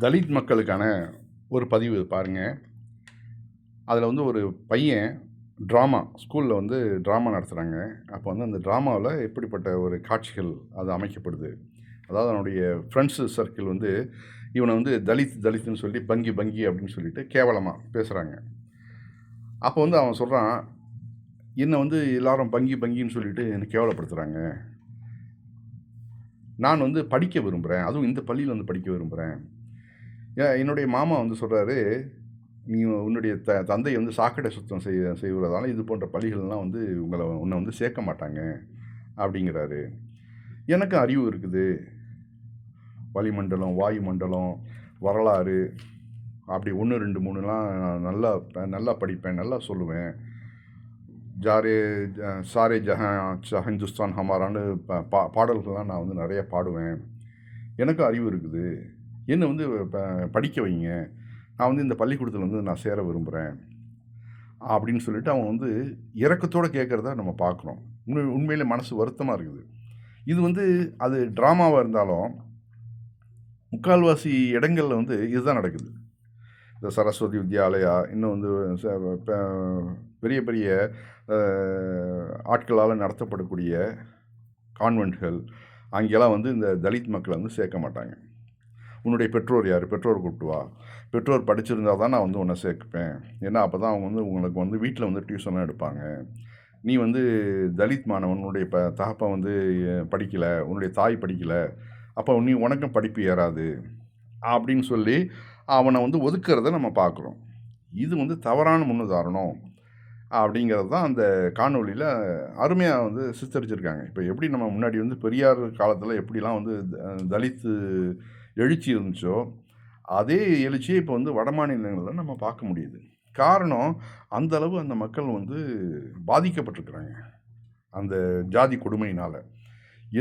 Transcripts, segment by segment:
தலித் மக்களுக்கான ஒரு பதிவு பாருங்கள். அதில் வந்து ஒரு பையன் ட்ராமா ஸ்கூலில் வந்து ட்ராமா நடத்துகிறாங்க. அப்போ வந்து அந்த ட்ராமாவில் எப்படிப்பட்ட ஒரு காட்சிகள் அது அமைக்கப்படுது. அதாவது அவனுடைய ஃப்ரெண்ட்ஸு சர்க்கிள் வந்து இவனை வந்து தலித்துன்னு சொல்லி பங்கி பங்கி அப்படின்னு சொல்லிட்டு கேவலமாக பேசுகிறாங்க. அப்போ வந்து அவன் சொல்கிறான், என்னை வந்து எல்லாரும் பங்கி பங்கின்னு சொல்லிட்டு என்னை கேவலப்படுத்துகிறாங்க. நான் வந்து படிக்க விரும்புகிறேன், அதுவும் இந்த பள்ளியில் வந்து படிக்க விரும்புகிறேன். என்னுடைய மாமா வந்து சொல்கிறாரு, நீ உன்னுடைய தந்தை வந்து சாக்கடை சுத்தம் செய்வதால் இது போன்ற பள்ளிகள்லாம் வந்து உன்னை வந்து சேர்க்க மாட்டாங்க அப்படிங்கிறாரு. எனக்கு அறிவு இருக்குது, வளிமண்டலம், வாயுமண்டலம், வரலாறு, அப்படி 1 2 3லாம் நல்லா படிப்பேன், நல்லா சொல்லுவேன். சாரே ஜஹான் ஹிந்துஸ்தான் ஹமாரான்னு பாடல்கள்லாம் நான் வந்து நிறைய பாடுவேன். எனக்கு அறிவு இருக்குது, என்னை வந்து படிக்க வைங்க, நான் வந்து இந்த பள்ளிக்கூடத்தில் வந்து நான் சேர விரும்புகிறேன் அப்படின்னு சொல்லிட்டு அவன் வந்து இரக்கத்தோடு கேட்குறத நம்ம பார்க்குறோம். உண்மையிலே மனசு வருத்தமாக இருக்குது. இது வந்து அது ட்ராமாவாக இருந்தாலும் முக்கால்வாசி இடங்களில் வந்து இதுதான் நடக்குது. இந்த சரஸ்வதி வித்யாலயா, இன்னும் வந்து பெரிய பெரிய ஆட்களால் நடத்தப்படக்கூடிய கான்வென்ட்கள், அங்கெல்லாம் வந்து இந்த தலித் மக்களை வந்து சேர்க்க மாட்டாங்க. உன்னுடைய பெற்றோர் யார், பெற்றோர் கூப்பிட்டு வா, பெற்றோர் படிச்சிருந்தால் தான் நான் வந்து உன்னை சேர்ப்பேன், ஏன்னா அப்போ தான் அவங்க வந்து உங்களுக்கு வந்து வீட்டில் வந்து டியூஷன்லாம் எடுப்பாங்க. நீ வந்து தலித் மாணவன், உன்னுடைய தகப்பன் வந்து படிக்கலை, உன்னுடைய தாய் படிக்கலை, அப்போ உனக்கும் படிப்பு ஏறாது அப்படின்னு சொல்லி அவனை வந்து ஒதுக்கிறத நம்ம பார்க்குறோம். இது வந்து தவறான முன்னுதாரணம் அப்படிங்கிறது தான் அந்த காணொலியில் அருமையாக வந்து சித்தரிச்சிருக்காங்க. இப்போ எப்படி நம்ம முன்னாடி வந்து பெரியார் காலத்தில் எப்படிலாம் வந்து தலித்து எழுச்சி இருந்துச்சோ, அதே எழுச்சியை இப்போ வந்து வட மாநிலங்களில் நம்ம பார்க்க முடியுது. காரணம், அந்தளவு அந்த மக்கள் வந்து பாதிக்கப்பட்டிருக்கிறாங்க அந்த ஜாதி கொடுமையினால்.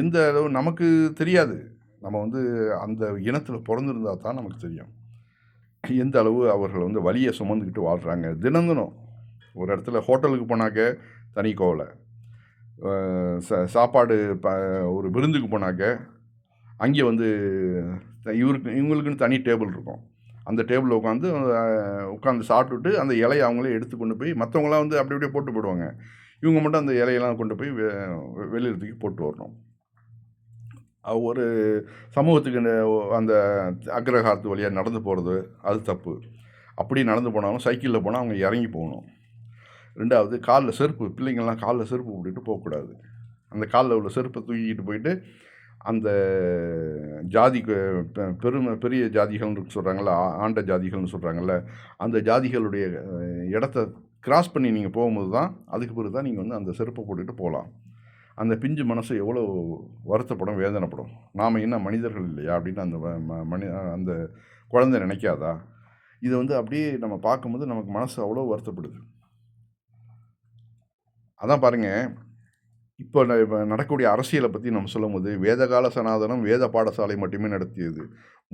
எந்த அளவு நமக்கு தெரியாது, நம்ம வந்து அந்த இனத்தில் பிறந்திருந்தா தான் நமக்கு தெரியும் எந்த அளவு அவர்கள் வந்து வலியை சுமந்துக்கிட்டு வாழ்கிறாங்க. தினந்தனம் ஒரு இடத்துல ஹோட்டலுக்கு போனாக்க தனி கோவலை, சாப்பாடு ஒரு விருந்துக்கு போனாக்க அங்கே வந்து இவங்களுக்குன்னு தனி டேபிள் இருக்கும். அந்த டேபிளில் உட்காந்து சாப்பிட்டுட்டு அந்த இலையை அவங்களே எடுத்து கொண்டு போய், மற்றவங்களாம் வந்து அப்படி அப்படியே போட்டு போடுவாங்க, இவங்க மட்டும் அந்த இலையெல்லாம் கொண்டு போய் வெளியில் தூக்கி போட்டு வரணும். ஒரு சமூகத்துக்கு அந்த அக்ரஹாரத்து வழியாக நடந்து போகிறது அது தப்பு. அப்படி நடந்து போனாலும் சைக்கிளில் போனால் அவங்க இறங்கி போகணும். 2வது, காலில் செருப்பு, பிள்ளைங்கள்லாம் காலில் செருப்பு போட்டுட்டு போகக்கூடாது. அந்த காலில் உள்ள செருப்பை தூக்கிக்கிட்டு போயிட்டு அந்த ஜாதிக்கு பெரிய ஜாதிகள்னு சொல்கிறாங்கள்ல, ஆண்ட ஜாதிகள்னு சொல்கிறாங்கல்ல, அந்த ஜாதிகளுடைய இடத்த கிராஸ் பண்ணி நீங்கள் போகும்போது தான், அதுக்கு பிறகு தான் நீங்கள் வந்து அந்த செருப்பை போட்டுட்டு போகலாம். அந்த பிஞ்சு மனசு எவ்வளோ வருத்தப்படும், வேதனைப்படும். நாம் என்ன மனிதர்கள் இல்லையா அப்படின்னு அந்த குழந்தை நினைக்காதா? இதை வந்து அப்படியே நம்ம பார்க்கும்போது நமக்கு மனசு அவ்வளோ வருத்தப்படுது. அதான் பாருங்கள், இப்போ நடக்கக்கூடிய அரசியலை பற்றி நம்ம சொல்லும்போது, வேதகால சனாதனம் வேத பாடசாலை மட்டுமே நடத்தியது,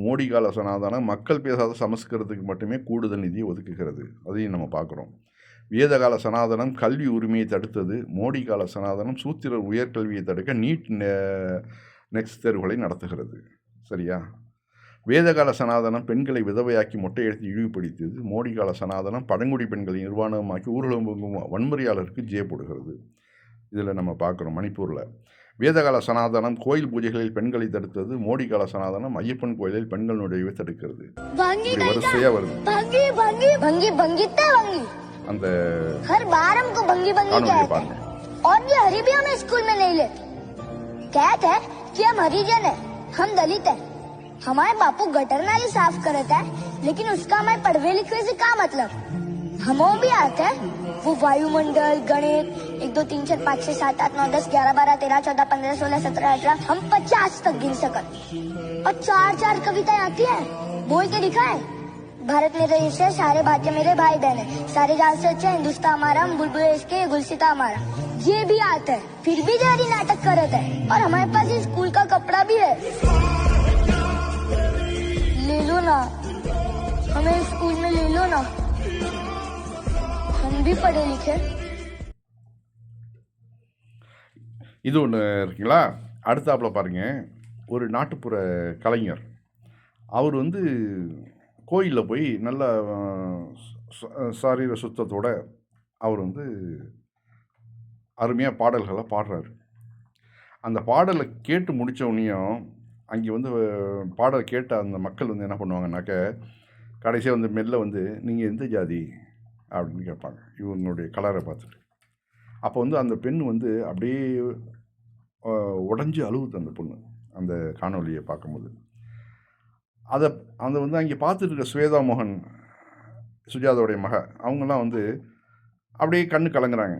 மோடி கால சனாதனம் மக்கள் பேசாத சமஸ்கிருதத்துக்கு மட்டுமே கூடுதல் நிதியை ஒதுக்குகிறது. அதையும் நம்ம பார்க்குறோம். வேதகால சனாதனம் கல்வி உரிமையை தடுத்தது, மோடி கால சனாதனம் சூத்திர உயர்கல்வியை தடுக்க நீட் நெக்ஸ்ட் தேர்வுகளை நடத்துகிறது. சரியா? வேதகால சனாதனம் பெண்களை விதவையாக்கி மொட்டையெடுத்து இழிவுபடுத்தியது, மோடி கால சனாதனம் பழங்குடி பெண்களை நிர்வாணமாக்கி ஊர்வலம் வன்முறையாளருக்கு ஜே போடுகிறது. இதில் நம்ம பார்க்குறோம். மணிப்பூரில் வேதகால சனாதனம் கோயில் பூஜைகளில் பெண்களை தடுத்தது, மோடி கால சனாதனம் ஐயப்பன் கோயிலில் பெண்கள் நுழைவை தடுக்கிறது. வரிசையாக வருது. அந்த हर बार हमको बंगी बंगी कहते हैं और ये हरी भी हमें स्कूल में नहीं लेते। कहते हैं कि हम हरिजन है, हम दलित है। हमारे बापू गटर नाली साफ करता है, लेकिन उसका हमारे पढ़वे लिखवे से क्या मतलब? हम भी आते हैं, वो वायुमंडल, गणित 1 2 3 4 5 6 7 8 9 10 11 12 13 14 15 16 17 18 हम 50 तक गिन सकते, और 4 कविताएं आती है, बोल के दिखाए। भारत मेरा देश है, सारे भारतीय मेरे भाई बहन है, सारे जात से अच्छा हिंदुस्तान हमारा, हम बुलबुल इसके गुलसिता हमारा। ये भी आता है, फिर भी जारी नाटक करते है, और हमारे पास स्कूल का कपड़ा भी है। ले लो ना, हमें स्कूल में ले लो ना, हम भी पढ़े लिखे। இது ஒன்று இருக்குங்களா? அடுத்தாப்புல பாருங்க, ஒரு நாட்டுப்புற கலைஞர் அவர் வந்து கோயிலில் போய் நல்ல சாரீர சுத்தத்தோட அவர் வந்து அருமையாக பாடல்களை பாடுறாரு. அந்த பாடலை கேட்டு முடித்தவனையும் அங்கே வந்து பாடல் கேட்ட அந்த மக்கள் வந்து என்ன பண்ணுவாங்கனாக்க, கடைசியாக வந்து மெல்ல வந்து நீங்கள் எந்த ஜாதி அப்படின்னு கேட்பாங்க, இவங்களுடைய கலரை பார்த்துட்டு. அப்போ வந்து அந்த பெண் வந்து அப்படியே உடஞ்சி அழுவுது அந்த பொண்ணு, அந்த காணொலியை பார்க்கும்போது. அதை வந்து அங்கே பார்த்துட்டு இருக்க ஸ்வேதா மோகன், சுஜாதாவுடைய மக, அவங்கெல்லாம் வந்து அப்படியே கண்ணு கலங்குறாங்க.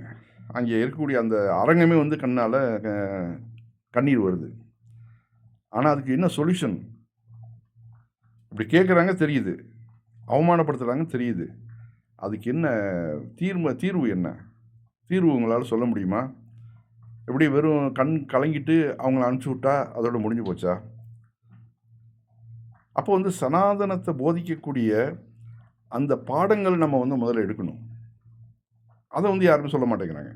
அங்கே இருக்கக்கூடிய அந்த அரங்கமே வந்து கண்ணால் கண்ணீர் வருது. ஆனால் அதுக்கு என்ன சொல்யூஷன்? இப்படி கேட்குறாங்க தெரியுது, அவமானப்படுத்துகிறாங்க தெரியுது. அதுக்கு என்ன தீர்வு என்ன? தீர்வு உங்களால் சொல்ல முடியுமா? எப்படி வெறும் கண் கலங்கிட்டு அவங்கள அனுப்பிச்சி விட்டா அதோட முடிஞ்சு போச்சா? அப்போ வந்து சனாதனத்தை போதிக்கக்கூடிய அந்த பாடங்கள் நம்ம வந்து முதல்ல எடுக்கணும். அதை வந்து யாருமே சொல்ல மாட்டேங்கிறாங்க.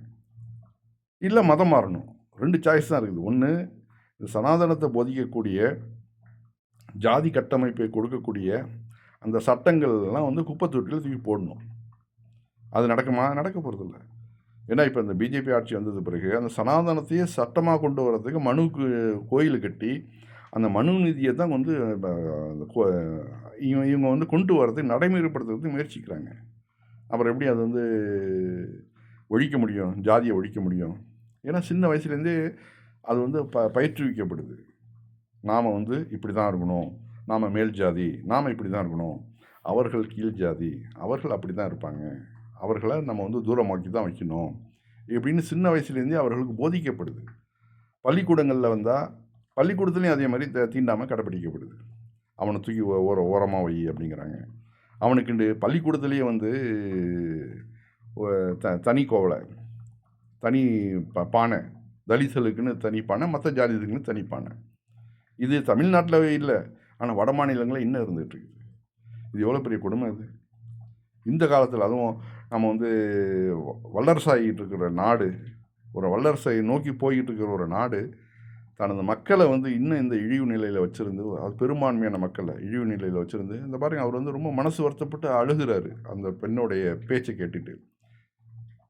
இல்லை மதம் மாறணும். 2 சாய்ஸ் தான் இருக்குது. ஒன்று, இந்த சனாதனத்தை போதிக்கக்கூடிய ஜாதி கட்டமைப்பை கொடுக்கக்கூடிய அந்த சட்டங்கள்லாம் வந்து குப்பை தொட்டியில் தூக்கி போடணும். அது நடக்குமா? நடக்க போகிறதில்ல. ஏன்னா இப்போ இந்த பிஜேபி ஆட்சி வந்தது பிறகு அந்த சனாதனத்தையே சட்டமாக கொண்டு வர்றதுக்கு மனுக்கு கோயில் கட்டி அந்த மனு நீதியை தான் வந்து இவங்க வந்து கொண்டு வர்றதுக்கு நடைமுறைப்படுத்துறதுக்கு முயற்சிக்கிறாங்க. அப்புறம் எப்படி அது வந்து ஒழிக்க முடியும்? ஜாதியை ஒழிக்க முடியும்? ஏன்னா சின்ன வயசுலேருந்தே அது வந்து பயிற்றுவிக்கப்படுது. நாம் வந்து இப்படி தான் இருக்கணும், நாம் மேல் ஜாதி, நாம் இப்படி தான் இருக்கணும், அவர்கள் கீழ் ஜாதி, அவர்கள் அப்படி தான் இருப்பாங்க, அவர்களை நம்ம வந்து தூரமாக்கி தான் வைக்கணும் இப்படின்னு சின்ன வயசுலேருந்தே அவர்களுக்கு போதிக்கப்படுது. பள்ளிக்கூடங்களில் வந்தால் பள்ளிக்கூடத்துலேயும் அதே மாதிரி தீண்டாமல் கடைப்பிடிக்கப்படுது. அவனை தூக்கி ஓரமாக வை அப்படிங்கிறாங்க. அவனுக்குண்டு பள்ளிக்கூடத்துலேயே வந்து தனி கோவலை, தனி பானை, தலித்துகளுக்குன்னு தனி பானை, மற்ற ஜாதிகளுக்குன்னு தனி பானை. இது தமிழ்நாட்டில் இல்லை, ஆனால் வட மாநிலங்களில் இன்னும் இருந்துகிட்ருக்குது. இது எவ்வளோ பெரிய கொடுமை இது! இந்த காலத்தில் அதுவும் நம்ம வந்து வல்லரசாகிட்டு இருக்கிற நாடு, ஒரு வல்லரசை நோக்கி போய்கிட்டு இருக்கிற ஒரு நாடு தனது மக்களை வந்து இன்னும் இந்த இழிவு நிலையில் வச்சுருந்து, அது பெரும்பான்மையான மக்களை இழிவு நிலையில் வச்சுருந்து, இந்த பாருங்க அவர் வந்து ரொம்ப மனசு வருத்தப்பட்டு அழுகிறாரு அந்த பெண்ணுடைய பேச்சை கேட்டுட்டு.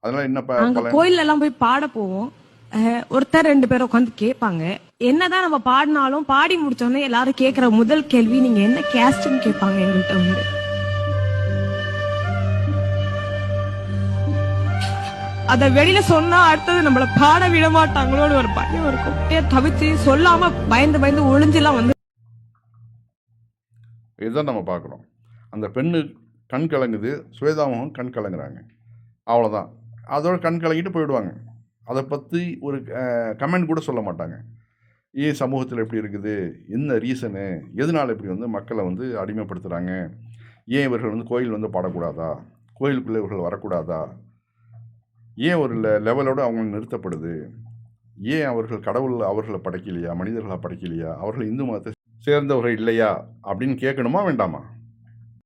அதனால என்ன கோயில்ல எல்லாம் போய் பாட போவோம், ஒருத்தர் 2 பேர் உட்காந்து கேட்பாங்க. என்னதான் நம்ம பாடினாலும் பாடி முடிச்சோடனே எல்லாரும் கேட்கிற முதல் கேள்வி நீங்க என்ன கேஸ்ட்னு கேட்பாங்க எங்கள்கிட்ட வந்து. அத வெளியில சொன்னா அடுத்தது நம்மள பாட விட மாட்டாங்களோன்னு ஒரு பயம் இருக்கும். தவிச்சு சொல்லாம பயந்து ஒளிஞ்செல்லாம் வந்து இதுதான் நம்ம பார்க்குறோம். அந்த பெண்ணு கண் கலங்குது, ஸ்வேதாவும் கண் கலங்குறாங்க, அவ்வளோதான். அதோட கண் கலங்கிட்டு போயிடுவாங்க. அதை பற்றி ஒரு கமெண்ட் கூட சொல்ல மாட்டாங்க. ஏன் சமூகத்தில் எப்படி இருக்குது, என்ன ரீசனு, எதனால் இப்படி வந்து மக்களை வந்து அடிமைப்படுத்துகிறாங்க, ஏன் இவர்கள் வந்து கோயில் வந்து பாடக்கூடாதா, கோயிலுக்குள்ளே இவர்கள் வரக்கூடாதா, ஏன் ஒரு லெவலோடு அவங்க நிறுத்தப்படுது, ஏன் அவர்கள் கடவுள் அவர்களை படைக்கலையா, மனிதர்களை படைக்கலையா, அவர்கள் இந்து மதத்தை சேர்ந்தவர்கள் இல்லையா அப்படின்னு கேட்கணுமா வேண்டாமா?